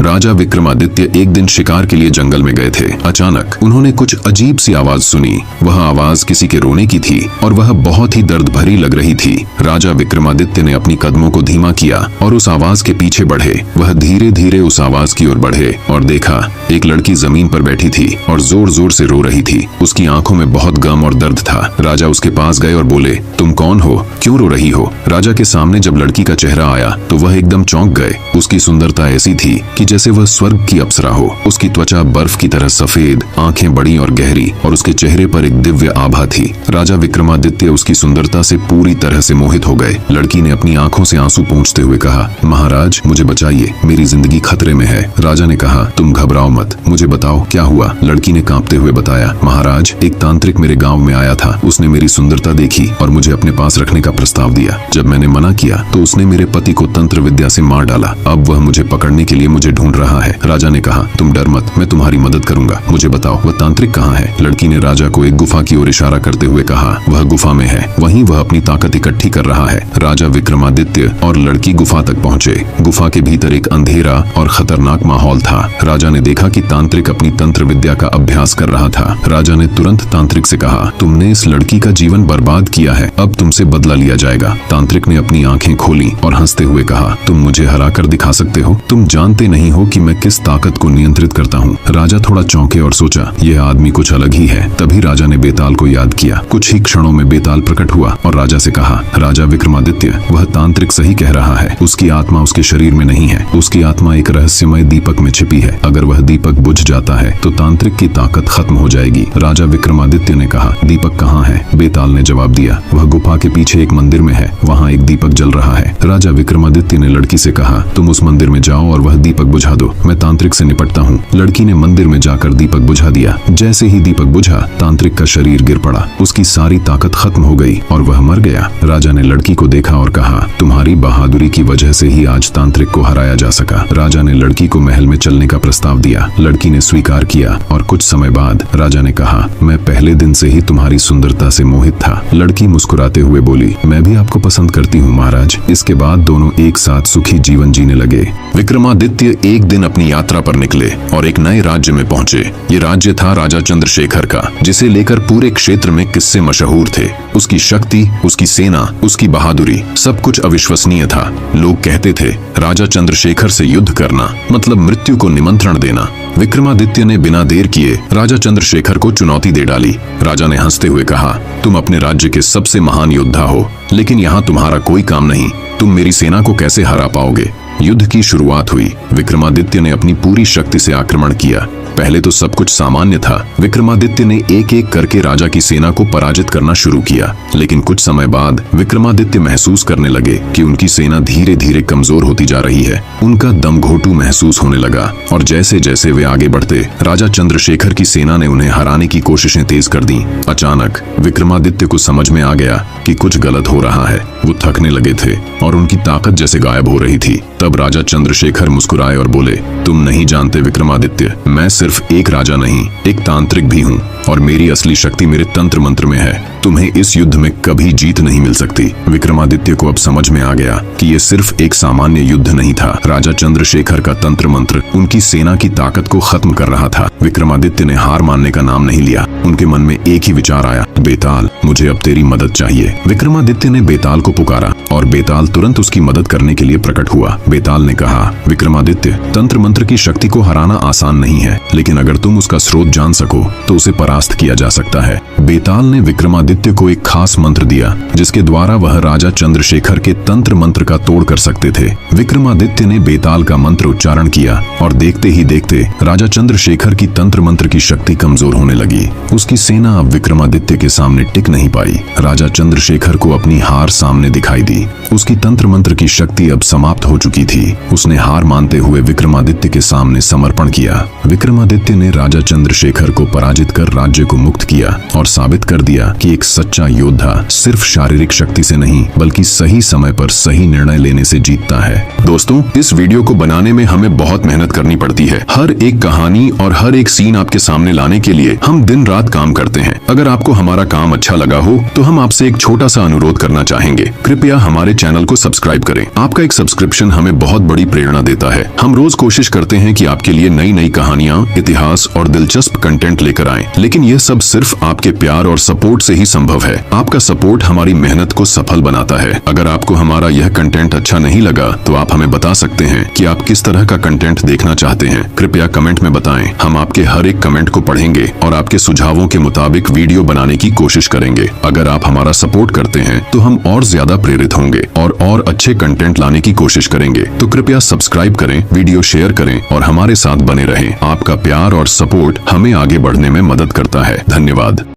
राजा विक्रमादित्य एक दिन शिकार के लिए जंगल में गए थे। अचानक उन्होंने कुछ अजीब सी आवाज सुनी। वह आवाज किसी के रोने की थी और वह बहुत ही दर्द भरी लग रही थी। राजा विक्रमादित्य ने अपनी कदमों को धीमा किया और उस आवाज के पीछे बढ़े। वह धीरे धीरे उस आवाज की ओर बढ़े और देखा एक लड़की जमीन पर बैठी थी और जोर जोर से रो रही थी। उसकी आंखों में बहुत गम और दर्द था। राजा उसके पास गए और बोले, तुम कौन हो, क्यों रो रही हो? राजा के सामने जब लड़की का चेहरा आया तो वह एकदम चौंक गए। उसकी सुंदरता ऐसी थी कि जैसे वह स्वर्ग की अप्सरा हो। उसकी त्वचा बर्फ की तरह सफेद, आंखें बड़ी और गहरी और उसके चेहरे पर एक दिव्य आभा थी। राजा विक्रमादित्य उसकी सुंदरता से पूरी तरह से मोहित हो गए। लड़की ने अपनी आंखों से आंसू पोंछते हुए कहा, महाराज मुझे बचाइए, मेरी जिंदगी खतरे में है। राजा ने कहा, तुम घबराओ मत, मुझे बताओ क्या हुआ। लड़की ने कांपते हुए बताया, महाराज एक तांत्रिक मेरे गांव में आया था। उसने मेरी सुंदरता देखी और मुझे अपने पास रखने का प्रस्ताव दिया। जब मैंने मना किया तो उसने मेरे पति को तंत्र विद्या से मार डाला। अब वह मुझे पकड़ने के लिए मुझे ढूंढ रहा है। राजा ने कहा, तुम डर मत, मैं तुम्हारी मदद करूंगा। मुझे बताओ वह तांत्रिक कहाँ है? लड़की ने राजा को एक गुफा की ओर इशारा करते हुए कहा, वह गुफा में है, वहीं वह अपनी ताकत इकट्ठी कर रहा है। राजा विक्रमादित्य और लड़की गुफा तक पहुंचे। गुफा के भीतर एक अंधेरा और खतरनाक माहौल था। राजा ने देखा कि तांत्रिक अपनी तंत्र विद्या का अभ्यास कर रहा था। राजा ने तुरंत तांत्रिक से कहा, तुमने इस लड़की का जीवन बर्बाद किया है, अब तुमसे बदला लिया जाएगा। तांत्रिक ने अपनी आंखें खोली और हंसते हुए कहा, तुम मुझे हरा कर दिखा सकते हो? तुम जानते नहीं हो कि मैं किस ताकत को नियंत्रित करता हूँ। राजा थोड़ा चौंके और सोचा, यह आदमी कुछ अलग ही है। तभी राजा ने बेताल को याद किया। कुछ ही क्षणों में बेताल प्रकट हुआ और राजा से कहा, राजा विक्रमादित्य, वह तांत्रिक सही कह रहा है। उसकी आत्मा उसके शरीर में नहीं है। उसकी आत्मा एक रहस्यमय दीपक में छिपी है। अगर वह दीपक बुझ जाता है तो तांत्रिक की ताकत खत्म हो जाएगी। राजा विक्रमादित्य ने कहा, दीपक कहाँ है? बेताल ने जवाब दिया, वह गुफा के पीछे एक मंदिर में है, वहाँ एक दीपक जल रहा है। राजा विक्रमादित्य ने लड़की से कहा, तुम उस मंदिर में जाओ और वह दीपक बुझा दो, मैं तांत्रिक से निपटता हूँ। लड़की ने मंदिर में जाकर दीपक बुझा दिया। जैसे ही दीपक बुझा, तांत्रिक का शरीर गिर पड़ा। उसकी सारी ताकत खत्म हो गई और वह मर गया। राजा ने लड़की को देखा और कहा, तुम्हारी बहादुरी की वजह से ही आज तांत्रिक को हराया जा सका। राजा ने लड़की को महल में चलने का प्रस्ताव दिया। लड़की ने स्वीकार किया और कुछ समय बाद राजा ने कहा, मैं पहले दिन से ही तुम्हारी सुंदरता से मोहित था। लड़की मुस्कुराते हुए बोली, मैं भी आपको पसंद करती हूँ महाराज। इसके बाद दोनों एक साथ सुखी जीवन जीने लगे। विक्रमादित्य एक दिन अपनी यात्रा पर निकले और एक नए राज्य में पहुंचे। ये राज्य था राजा चंद्रशेखर का, जिसे लेकर पूरे क्षेत्र में किस्से मशहूर थे। उसकी शक्ति, उसकी सेना, उसकी बहादुरी, सब कुछ अविश्वसनीय था। लोग कहते थे, राजा चंद्रशेखर से युद्ध करना मतलब मृत्यु को निमंत्रण देना। विक्रमादित्य ने बिना देर किए राजा चंद्रशेखर को चुनौती दे डाली। राजा ने हंसते हुए कहा, तुम अपने राज्य के सबसे महान योद्धा हो, लेकिन यहाँ तुम्हारा कोई काम नहीं। तुम मेरी सेना को कैसे हरा पाओगे? युद्ध की शुरुआत हुई। विक्रमादित्य ने अपनी पूरी शक्ति से आक्रमण किया। पहले तो सब कुछ सामान्य था। विक्रमादित्य ने एक एक करके राजा की सेना को पराजित करना शुरू किया, लेकिन कुछ समय बाद विक्रमादित्य महसूस करने लगे कि उनकी सेना धीरे धीरे कमजोर होती जा रही है। उनका दम घोटू महसूस होने लगा और जैसे जैसे वे आगे बढ़ते, राजा चंद्रशेखर की सेना ने उन्हें हराने की कोशिशें तेज कर दी। अचानक विक्रमादित्य को समझ में आ गया कि कुछ गलत हो रहा है। वो थकने लगे थे और उनकी ताकत जैसे गायब हो रही थी। तब राजा चंद्रशेखर मुस्कुराए और बोले, तुम नहीं जानते विक्रमादित्य, मैं सिर्फ एक राजा नहीं, एक तांत्रिक भी हूँ और मेरी असली शक्ति मेरे तंत्र मंत्र में है। तुम्हें इस युद्ध में कभी जीत नहीं मिल सकती। विक्रमादित्य को अब समझ में आ गया कि ये सिर्फ एक सामान्य युद्ध नहीं था। राजा चंद्रशेखर का तंत्र मंत्र उनकी सेना की ताकत को खत्म कर रहा था। विक्रमादित्य ने हार मानने का नाम नहीं लिया। उनके मन में एक ही विचार आया, बेताल, मुझे अब तेरी मदद चाहिए। विक्रमादित्य ने बेताल को पुकारा और बेताल तुरंत उसकी मदद करने के लिए प्रकट हुआ। बेताल ने कहा, विक्रमादित्य, तंत्र मंत्र की शक्ति को हराना आसान नहीं है, लेकिन अगर तुम उसका स्रोत जान सको तो उसे परास्त किया जा सकता है। बेताल ने विक्रमादित्य को एक खास मंत्र दिया, जिसके द्वारा वह राजा चंद्रशेखर के तंत्र मंत्र का तोड़ कर सकते थे। विक्रमादित्य ने बेताल का मंत्र उच्चारण किया और देखते ही देखते राजा चंद्रशेखर की तंत्र मंत्र की शक्ति कमजोर होने लगी। उसकी सेना अब विक्रमादित्य के सामने टिक नहीं पाई। राजा चंद्रशेखर को अपनी हार सामने दिखाई दी। उसकी तंत्र मंत्र की शक्ति अब समाप्त हो चुकी थी। उसने हार मानते हुए विक्रमादित्य के सामने समर्पण किया। विक्रमादित्य ने राजा चंद्रशेखर को पराजित कर राज्य को मुक्त किया और साबित कर दिया कि एक सच्चा योद्धा सिर्फ शारीरिक शक्ति से नहीं, बल्कि सही समय पर सही निर्णय लेने से जीतता है। दोस्तों, इस वीडियो को बनाने में हमें बहुत मेहनत करनी पड़ती है। हर एक कहानी और हर एक सीन आपके सामने लाने के लिए हम दिन रात काम करते हैं। अगर आपको हमारा काम अच्छा लगा हो तो हम आपसे एक छोटा सा अनुरोध करना चाहेंगे। कृपया हमारे चैनल को सब्सक्राइब करें। आपका एक सब्सक्रिप्शन हमें बहुत बड़ी प्रेरणा देता है। हम रोज कोशिश करते हैं कि आपके लिए नई नई कहानियाँ, इतिहास और दिलचस्प कंटेंट लेकर आएं, लेकिन यह सब सिर्फ आपके प्यार और सपोर्ट से ही संभव है। आपका सपोर्ट हमारी मेहनत को सफल बनाता है। अगर आपको हमारा यह कंटेंट अच्छा नहीं लगा तो आप हमें बता सकते हैं कि आप किस तरह का कंटेंट देखना चाहते हैं। कृपया कमेंट में बताएं। हम आपके हर एक कमेंट को पढ़ेंगे और आपके सुझावों के मुताबिक वीडियो बनाने की कोशिश करेंगे। अगर आप हमारा सपोर्ट करते हैं तो हम और ज्यादा प्रेरित होंगे और अच्छे कंटेंट लाने की कोशिश करेंगे। तो कृपया सब्सक्राइब करें, वीडियो शेयर करें और हमारे साथ बने रहें। आपका प्यार और सपोर्ट हमें आगे बढ़ने में मदद करता है। धन्यवाद।